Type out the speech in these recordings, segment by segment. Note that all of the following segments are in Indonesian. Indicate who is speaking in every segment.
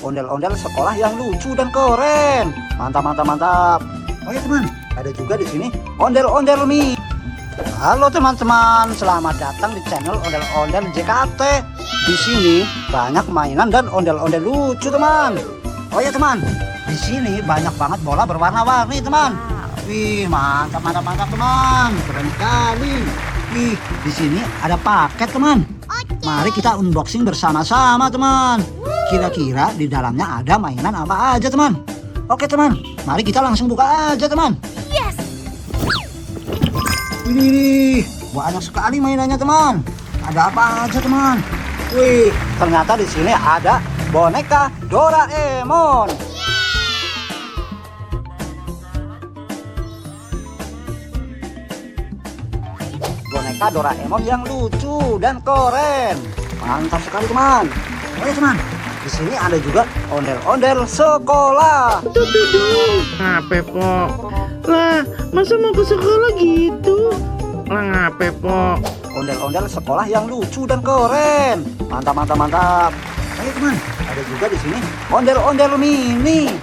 Speaker 1: ondel-ondel sekolah yang lucu dan keren. Mantap, mantap, mantap. Oh ya teman, ada juga di sini ondel-ondel mie. Halo teman-teman, selamat datang di channel ondel-ondel JKT. Di sini banyak mainan dan ondel-ondel lucu teman. Oh ya teman, di sini banyak banget bola berwarna-warni teman. Wih, mantap, mantap, mantap teman, keren sekali. Wih, di sini ada paket teman. Mari kita unboxing bersama-sama teman. Kira-kira di dalamnya ada mainan apa aja teman? Oke teman, mari kita langsung buka aja teman.
Speaker 2: Yes.
Speaker 1: Wih, banyak sekali mainannya teman. Ada apa aja teman? Wih, ternyata di sini ada boneka Doraemon. Boneka Doraemon yang lucu dan keren. Mantap sekali teman. Oh ya teman, di sini ada juga ondel-ondel sekolah.
Speaker 3: Tuh, ngape po? Lah, masa mau ke sekolah gitu? Lah ngape po?
Speaker 1: Ondel-ondel sekolah yang lucu dan keren. Mantap, mantap, mantap. Ayo teman, ada juga di sini ondel-ondel mini.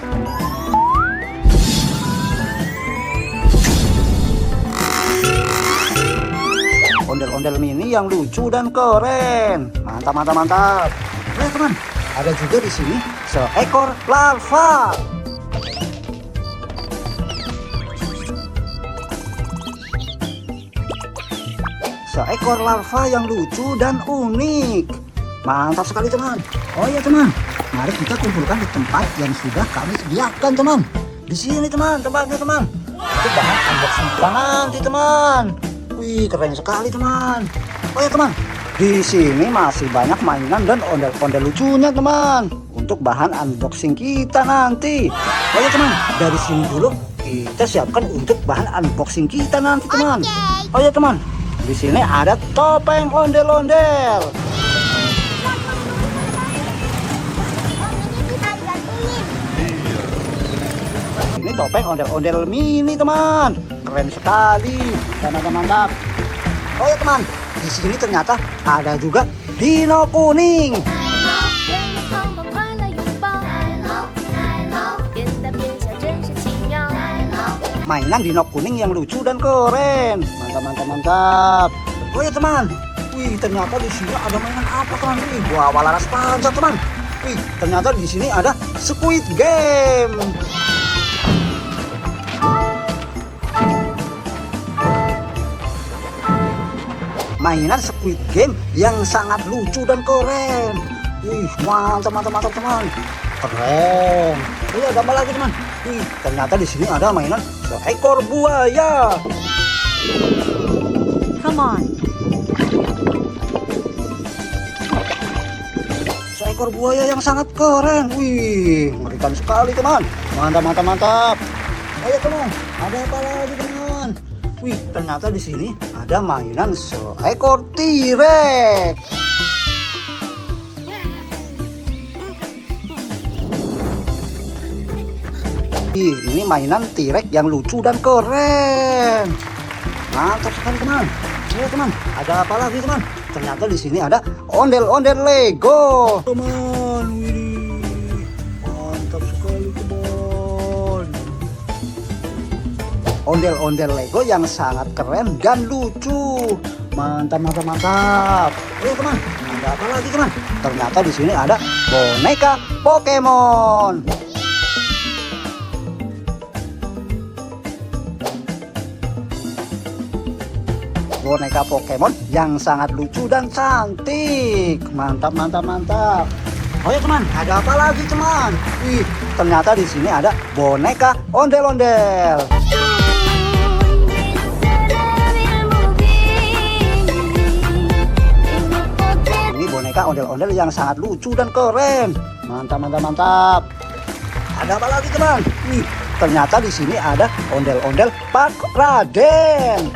Speaker 1: Ondel-ondel mini yang lucu dan keren. Mantap, mantap, mantap. Ayo teman, ada juga di sini seekor larva. Seekor larva yang lucu dan unik. Mantap sekali teman. Oh iya teman, mari kita kumpulkan di tempat yang sudah kami sediakan teman. Di sini teman, tempatnya teman. Itu bahan unboxing kita nanti teman. Wih, keren sekali teman. Oh ya teman, di sini masih banyak mainan dan ondel-ondel lucunya teman. Untuk bahan unboxing kita nanti. Oh ya teman, dari sini dulu kita siapkan untuk bahan unboxing kita nanti teman. Oh ya teman, di sini ada topeng ondel-ondel. Ini topeng ondel-ondel mini teman. Keren sekali dan mantap. Oh ya teman, di sini ternyata ada juga dino kuning. Mainan dino kuning yang lucu dan keren. Mantap, mantap, mantap. Oh ya teman, wih ternyata di sini ada mainan apa teman? Wih, buah laras panjang teman. Wih, ternyata di sini ada Squid Game. Mainan Squid Game yang sangat lucu dan keren. Wih, mantap, mantap, mantap teman. Keren. Iya, ada apa lagi teman? Wih, ternyata di sini ada mainan seekor buaya.
Speaker 2: Come on.
Speaker 1: Seekor buaya yang sangat keren. Wih, mengerikan sekali teman. Mantap, mantap, mantap. Ayo teman, ada apa lagi teman? Wih, ternyata di sini ada mainan seekor T-Rex. Ini mainan T-Rex yang lucu dan keren. Mantap sekali teman. Ayo teman, ada apa lagi teman? Ternyata di sini ada ondel-ondel Lego. Teman, wih, mantap sekali teman. Ondel-ondel Lego yang sangat keren dan lucu. Mantap, mantap, mantap. Ayo teman, ada apa lagi teman? Ternyata di sini ada boneka Pokemon. Boneka Pokemon yang sangat lucu dan cantik. Mantap, mantap, mantap. Oh ya teman, ada apa lagi teman? Wih, ternyata di sini ada boneka ondel-ondel. Ini boneka ondel-ondel yang sangat lucu dan keren. Mantap, mantap, mantap. Ada apa lagi teman? Wih, ternyata di sini ada ondel-ondel Pak Raden.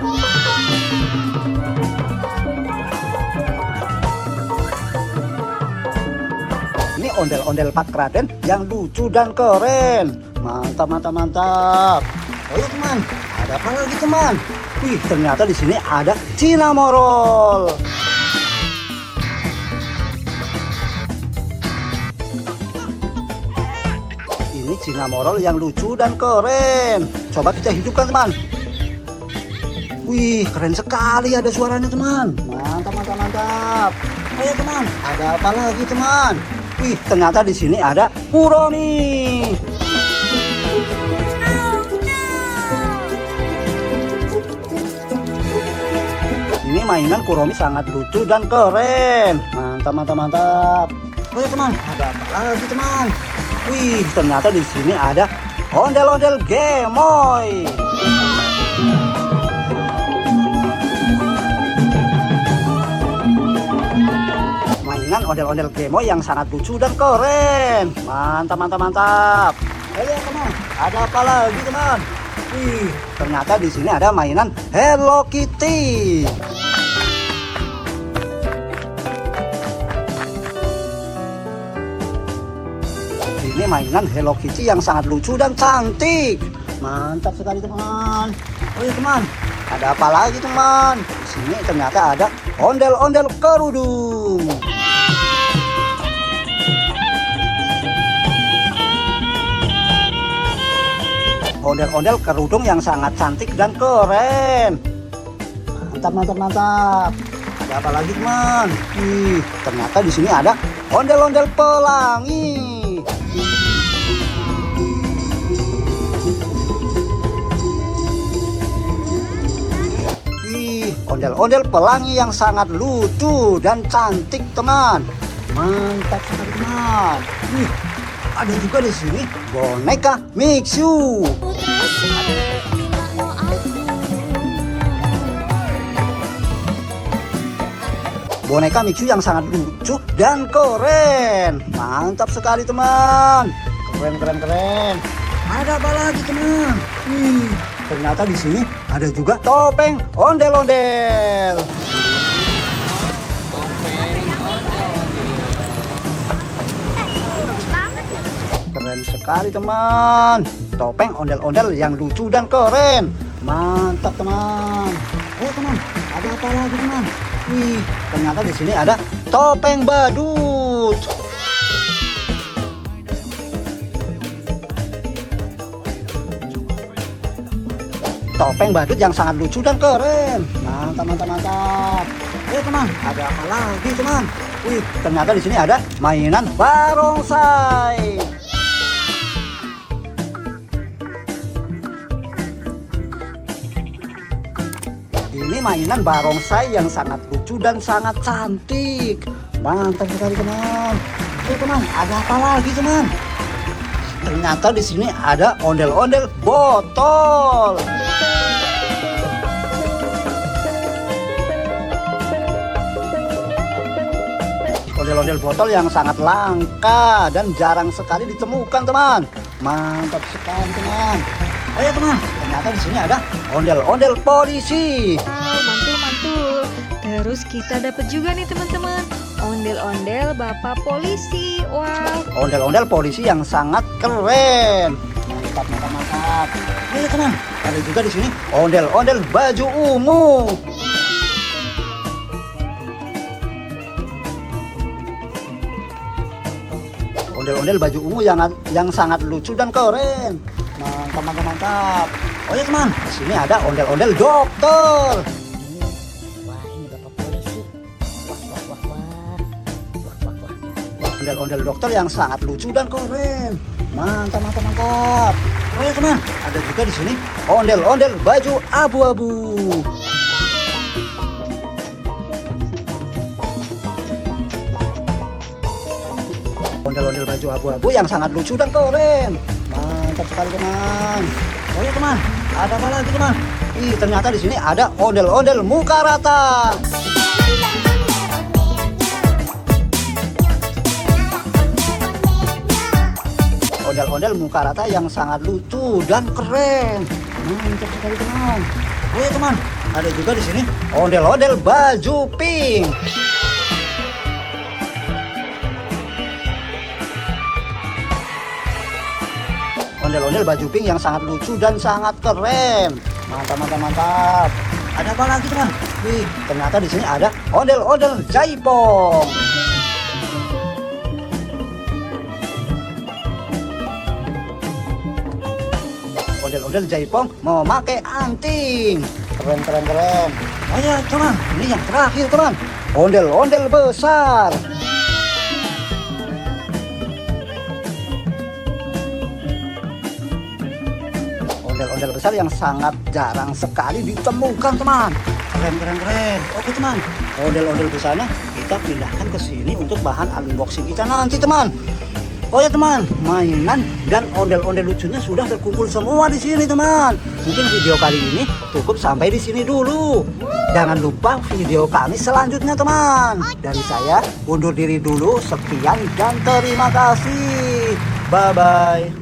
Speaker 1: Ini ondel-ondel Pak Raden yang lucu dan keren. Mantap, mantap, mantap. Oh ya teman, ada apa lagi teman? Wih, ternyata di sini ada Cinnamoroll. tali Cinnamoroll yang lucu dan keren. Coba kita hidupkan teman. Wih, keren sekali ada suaranya teman. Mantap, mantap, mantap. Ayo teman, ada apa lagi teman? Wih, ternyata di sini ada Kuromi. Ini mainan Kuromi sangat lucu dan keren. Mantap, mantap, mantap. Ayo teman, ada apa lagi teman? Wih, ternyata di sini ada ondel-ondel Gemoy. Mainan ondel-ondel Gemoy yang sangat lucu dan keren. Mantap, mantap, mantap. Ayo teman, ada apa lagi teman? Wih, ternyata di sini ada mainan Hello Kitty. Ini mainan Hello Kitty yang sangat lucu dan cantik. Mantap sekali teman. Oh iya teman, ada apa lagi teman? Di sini ternyata ada ondel-ondel kerudung. Ondel-ondel kerudung yang sangat cantik dan keren. Mantap, mantap, mantap. Ada apa lagi teman? Ih, ternyata di sini ada ondel-ondel pelangi. Ondel-ondel pelangi yang sangat lucu dan cantik teman. Mantap sekali teman. Wih, ada juga di sini boneka Mixu. Boneka Mixu yang sangat lucu dan keren. Mantap sekali teman. Keren, keren, keren. Ada apa lagi teman? Wih, ternyata di sini ada juga topeng ondel-ondel. Keren sekali teman. Topeng ondel-ondel yang lucu dan keren. Mantap teman. Oh teman, ada apa lagi teman? Wih, ternyata di sini ada topeng badut. Topeng badut yang sangat lucu dan keren. Mantap, mantap, mantap. Teman, ada apa lagi teman? Wih, ternyata di sini ada mainan barongsai. Ini mainan barongsai yang sangat lucu dan sangat cantik. Mantap sekali teman. Teman, ada apa lagi teman? Ternyata di sini ada ondel-ondel botol. Ondel-ondel botol yang sangat langka dan jarang sekali ditemukan teman. Mantap sekali teman. Ayo teman, ternyata di sini ada ondel-ondel polisi.
Speaker 2: Wow, mantul-mantul. Terus kita dapat juga nih teman-teman, ondel-ondel bapak polisi. Wow.
Speaker 1: Ondel-ondel polisi yang sangat keren. Mantap, mantap, mantap. Ayo teman, ada juga di sini ondel-ondel baju ungu. Ondel-ondel baju ungu yang sangat lucu dan keren. Mantap, mantap, mantap. Oh ya teman, di sini ada ondel-ondel dokter.
Speaker 4: Wah, ini bapak polisi. Wah, wah, wah, wah. Wah, wah, wah.
Speaker 1: Ondel-ondel dokter yang sangat lucu dan keren. Mantap, mantap, mantap. Oh ya teman, ada juga di sini ondel-ondel baju abu-abu. Ondel-ondel baju abu-abu yang sangat lucu dan keren. Mantap sekali teman. Oh ya teman, ada apa lagi teman? Ih, ternyata di sini ada ondel-ondel muka rata. Ondel-ondel muka rata yang sangat lucu dan keren. Mantap sekali teman. Oh ya teman, ada juga di sini ondel-ondel baju pink. Ondel-ondel baju pink yang sangat lucu dan sangat keren. Mantap, mantap, mantap. Ada apa lagi teman? Wih, ternyata di sini ada ondel-ondel jaipong. ondel-ondel jaipong mau pakai anting. Keren keren keren. Ayo teman, ini yang terakhir teman. Ondel-ondel besar. Ondel-ondel besar yang sangat jarang sekali ditemukan teman. Keren keren keren. Oke teman, ondel-ondel besarnya kita pindahkan ke sini untuk bahan unboxing kita nanti teman. Oh ya teman, mainan dan ondel-ondel lucunya sudah terkumpul semua di sini teman. Mungkin video kali ini cukup sampai di sini dulu. Jangan lupa video kami selanjutnya teman. Dari saya undur diri dulu. Sekian dan terima kasih. Bye bye.